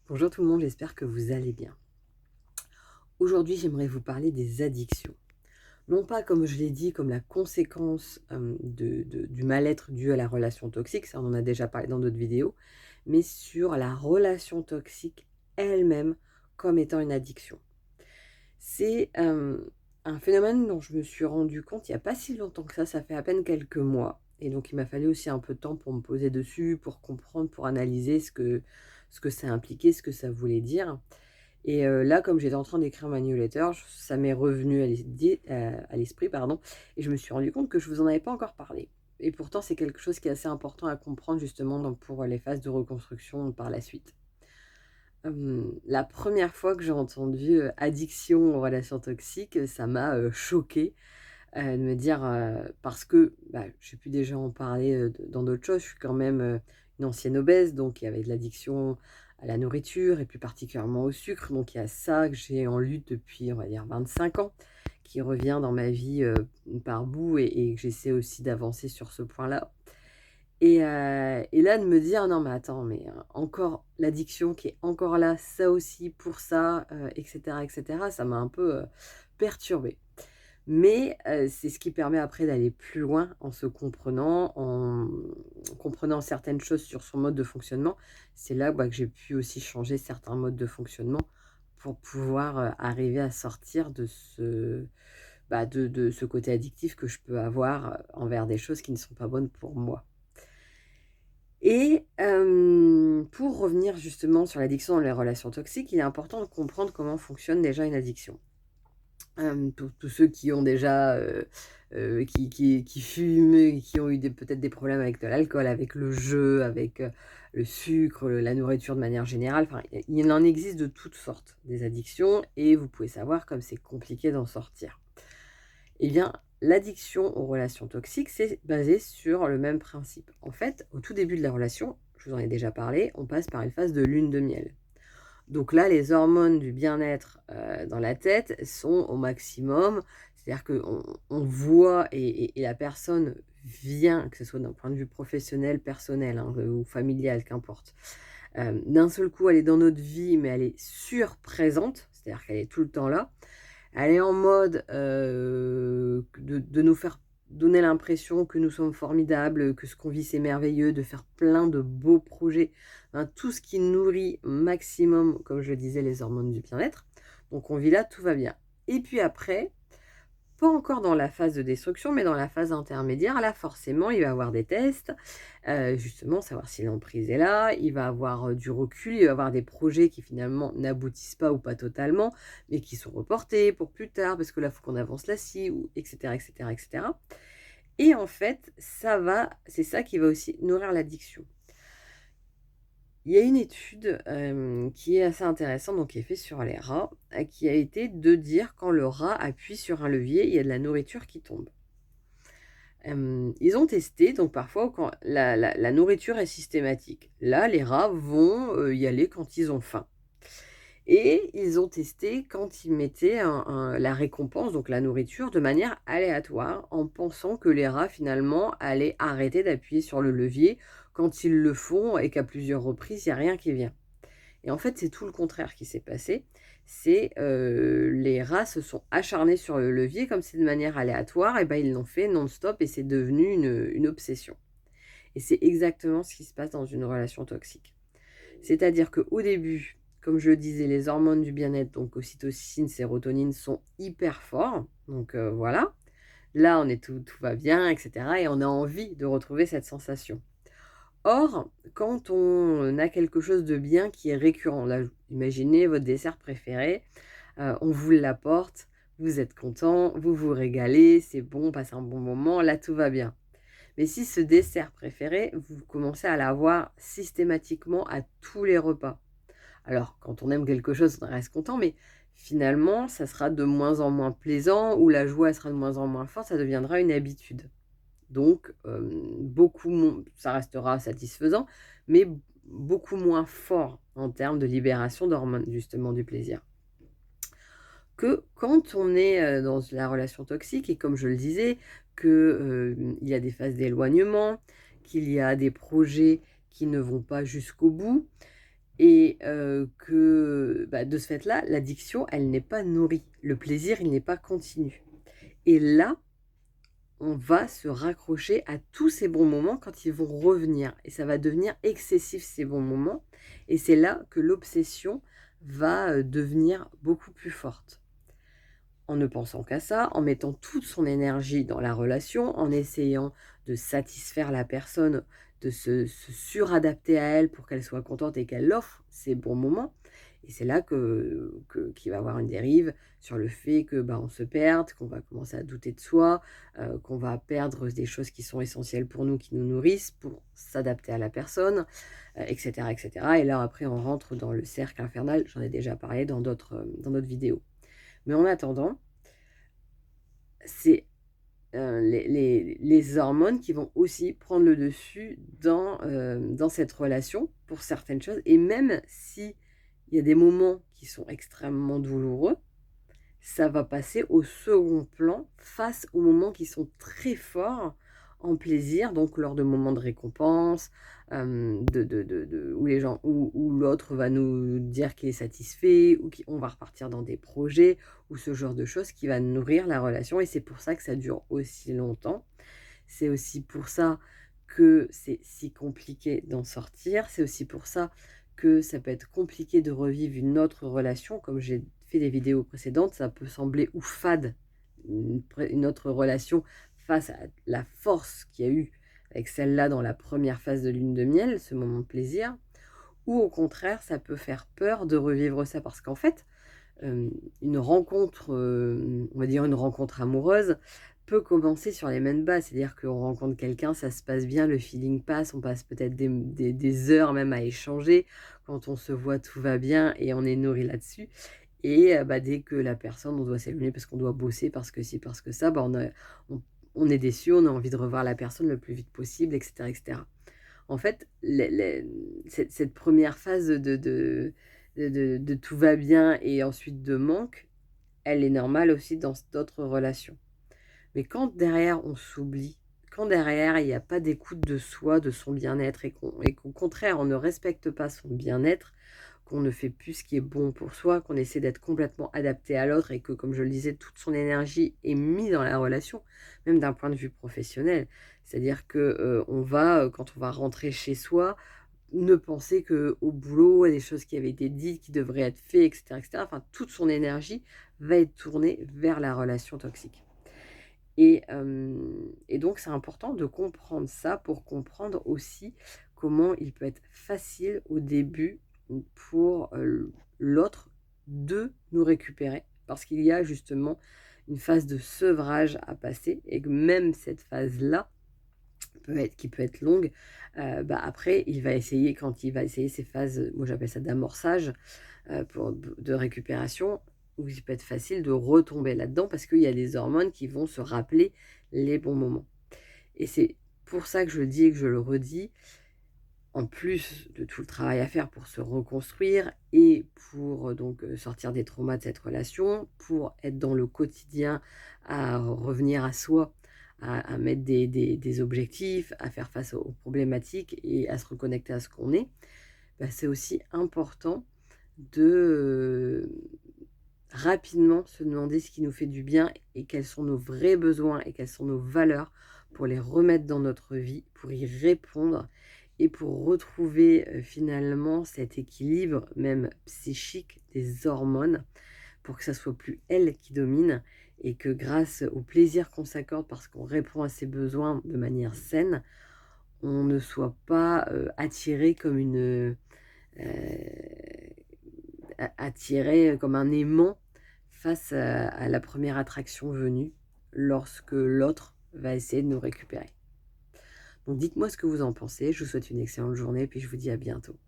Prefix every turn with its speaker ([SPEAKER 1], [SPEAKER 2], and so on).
[SPEAKER 1] Bonjour tout le monde, j'espère que vous allez bien. Aujourd'hui, j'aimerais vous parler des addictions. Non pas, comme je l'ai dit, comme la conséquence du mal-être dû à la relation toxique, ça on en a déjà parlé dans d'autres vidéos, mais sur la relation toxique elle-même comme étant une addiction. C'est un phénomène dont je me suis rendu compte il n'y a pas si longtemps que ça fait à peine quelques mois. Et donc il m'a fallu aussi un peu de temps pour me poser dessus, pour comprendre, pour analyser ce que ça impliquait, ce que ça voulait dire. Et là, comme j'étais en train d'écrire ma newsletter, ça m'est revenu à l'esprit, pardon, et je me suis rendu compte que je vous en avais pas encore parlé. Et pourtant, c'est quelque chose qui est assez important à comprendre justement pour les phases de reconstruction par la suite. La première fois que j'ai entendu, addiction aux relations toxiques, ça m'a, choquée, de me dire, parce que, bah, j'ai pu déjà en parler, dans d'autres choses. Je suis quand même, une ancienne obèse, donc il y avait de l'addiction à la nourriture et plus particulièrement au sucre. Donc il y a ça que j'ai en lutte depuis, on va dire 25 ans, qui revient dans ma vie, par bout et que j'essaie aussi d'avancer sur ce point-là. Et là de me dire: «Non mais attends, mais, encore l'addiction qui est encore là, ça aussi pour ça», et cetera, ça m'a un peu, perturbée. Mais c'est ce qui permet après d'aller plus loin en se comprenant, en comprenant certaines choses sur son mode de fonctionnement. C'est là, bah, que j'ai pu aussi changer certains modes de fonctionnement pour pouvoir, arriver à sortir de ce côté addictif que je peux avoir, envers des choses qui ne sont pas bonnes pour moi. Et pour revenir justement sur l'addiction dans les relations toxiques, il est important de comprendre comment fonctionne déjà une addiction. Pour tous ceux qui ont déjà, qui fument et qui ont eu peut-être des problèmes avec de l'alcool, avec le jeu, avec, le sucre, la nourriture de manière générale, enfin, il en existe de toutes sortes des addictions et vous pouvez savoir comme c'est compliqué d'en sortir. Eh bien, l'addiction aux relations toxiques, c'est basé sur le même principe. En fait, au tout début de la relation, je vous en ai déjà parlé, on passe par une phase de lune de miel. Donc là, les hormones du bien-être, dans la tête sont au maximum. C'est-à-dire qu'on voit et la personne vient, que ce soit d'un point de vue professionnel, personnel, hein, ou familial, qu'importe. D'un seul coup, elle est dans notre vie, mais elle est surprésente, c'est-à-dire qu'elle est tout le temps là. Elle est en mode, de nous faire donner l'impression que nous sommes formidables, que ce qu'on vit c'est merveilleux, de faire plein de beaux projets, hein, tout ce qui nourrit maximum, comme je le disais, les hormones du bien-être. Donc on vit là, tout va bien. Et puis après, pas encore dans la phase de destruction, mais dans la phase intermédiaire, là, forcément, il va y avoir des tests, justement, savoir si l'emprise est là. Il va avoir, du recul, il va avoir des projets qui finalement n'aboutissent pas ou pas totalement, mais qui sont reportés pour plus tard, parce que là, il faut qu'on avance là-ci ou et cetera, et cetera, et cetera. Et en fait, c'est ça qui va aussi nourrir l'addiction. Il y a une étude, qui est assez intéressante, donc qui est faite sur les rats, qui a été de dire quand le rat appuie sur un levier, il y a de la nourriture qui tombe. Ils ont testé, donc parfois quand la nourriture est systématique. Là, les rats vont, y aller quand ils ont faim. Et ils ont testé quand ils mettaient la récompense, donc la nourriture, de manière aléatoire, en pensant que les rats, finalement, allaient arrêter d'appuyer sur le levier quand ils le font et qu'à plusieurs reprises, il y a rien qui vient. Et en fait, c'est tout le contraire qui s'est passé. C'est, les rats se sont acharnés sur le levier, comme c'est de manière aléatoire, et ben ils l'ont fait non-stop et c'est devenu une obsession. Et c'est exactement ce qui se passe dans une relation toxique. C'est-à-dire qu'au début, comme je le disais, les hormones du bien-être, donc ocytocine, sérotonine, sont hyper forts, donc voilà. Là, on est tout va bien et cetera et on a envie de retrouver cette sensation. Or, quand on a quelque chose de bien qui est récurrent, là, imaginez votre dessert préféré, on vous l'apporte, vous êtes content, vous vous régalez, c'est bon, on passe un bon moment, là, tout va bien. Mais si ce dessert préféré, vous commencez à l'avoir systématiquement à tous les repas. Alors, quand on aime quelque chose, on reste content, mais finalement, ça sera de moins en moins plaisant ou la joie sera de moins en moins forte, ça deviendra une habitude. Donc, ça restera satisfaisant, mais beaucoup moins fort en termes de libération d'hormones, justement, du plaisir. Que quand on est, dans la relation toxique et comme je le disais, il y a des phases d'éloignement, qu'il y a des projets qui ne vont pas jusqu'au bout et que de ce fait-là, l'addiction, elle n'est pas nourrie. Le plaisir, il n'est pas continu. Et là, on va se raccrocher à tous ces bons moments quand ils vont revenir et ça va devenir excessif ces bons moments et c'est là que l'obsession va, devenir beaucoup plus forte. En ne pensant qu'à ça, en mettant toute son énergie dans la relation, en essayant de satisfaire la personne, de se suradapter à elle pour qu'elle soit contente et qu'elle offre ces bons moments. Et c'est là qu'il va y avoir une dérive sur le fait que on se perde, qu'on va commencer à douter de soi, qu'on va perdre des choses qui sont essentielles pour nous, qui nous nourrissent, pour s'adapter à la personne, etc., etc. Et là, après, on rentre dans le cercle infernal. J'en ai déjà parlé dans d'autres vidéos. Mais en attendant, c'est les hormones qui vont aussi prendre le dessus dans cette relation pour certaines choses. Et même si il y a des moments qui sont extrêmement douloureux, ça va passer au second plan face aux moments qui sont très forts en plaisir, donc lors de moments de récompense, où les gens, où l'autre va nous dire qu'il est satisfait, ou on va repartir dans des projets, ou ce genre de choses qui va nourrir la relation. Et c'est pour ça que ça dure aussi longtemps. C'est aussi pour ça que c'est si compliqué d'en sortir. C'est aussi pour ça que ça peut être compliqué de revivre une autre relation. Comme j'ai fait des vidéos précédentes, ça peut sembler ou fade, une autre relation face à la force qu'il y a eu avec celle-là dans la première phase de lune de miel, ce moment de plaisir. Ou au contraire, ça peut faire peur de revivre ça parce qu'en fait, une rencontre, on va dire une rencontre amoureuse, peut commencer sur les mêmes bases. C'est-à-dire qu'on rencontre quelqu'un, ça se passe bien, le feeling passe, on passe peut-être des heures même à échanger. Quand on se voit, tout va bien et on est nourri là-dessus. Et dès que la personne, on doit s'éloigner parce qu'on doit bosser, parce que ci, parce que ça, on est déçu, on a envie de revoir la personne le plus vite possible, etc., etc. En fait, cette première phase de tout va bien et ensuite de manque, elle est normale aussi dans d'autres relations. Mais quand derrière on s'oublie, quand derrière il n'y a pas d'écoute de soi, de son bien-être, et qu'au contraire on ne respecte pas son bien-être, qu'on ne fait plus ce qui est bon pour soi, qu'on essaie d'être complètement adapté à l'autre et que, comme je le disais, toute son énergie est mise dans la relation, même d'un point de vue professionnel. C'est-à-dire que on va, quand on va rentrer chez soi, ne penser qu'au boulot, à des choses qui avaient été dites, qui devraient être faites, etc., etc. Enfin, toute son énergie va être tournée vers la relation toxique. Et donc, c'est important de comprendre ça pour comprendre aussi comment il peut être facile au début pour l'autre de nous récupérer. Parce qu'il y a justement une phase de sevrage à passer et que même cette phase-là, qui peut être longue, après, quand il va essayer ces phases, moi j'appelle ça d'amorçage, de récupération, où il peut être facile de retomber là-dedans parce qu'il y a des hormones qui vont se rappeler les bons moments. Et c'est pour ça que je le dis et que je le redis, en plus de tout le travail à faire pour se reconstruire et pour donc sortir des traumas de cette relation, pour être dans le quotidien, à revenir à soi, à mettre des objectifs, à faire face aux problématiques et à se reconnecter à ce qu'on est, c'est aussi important de rapidement se demander ce qui nous fait du bien et quels sont nos vrais besoins et quelles sont nos valeurs pour les remettre dans notre vie, pour y répondre et pour retrouver finalement cet équilibre même psychique des hormones pour que ça soit plus elle qui domine et que grâce au plaisir qu'on s'accorde parce qu'on répond à ses besoins de manière saine, on ne soit pas attiré comme attiré comme un aimant face à la première attraction venue lorsque l'autre va essayer de nous récupérer. Donc dites-moi ce que vous en pensez, je vous souhaite une excellente journée et puis je vous dis à bientôt.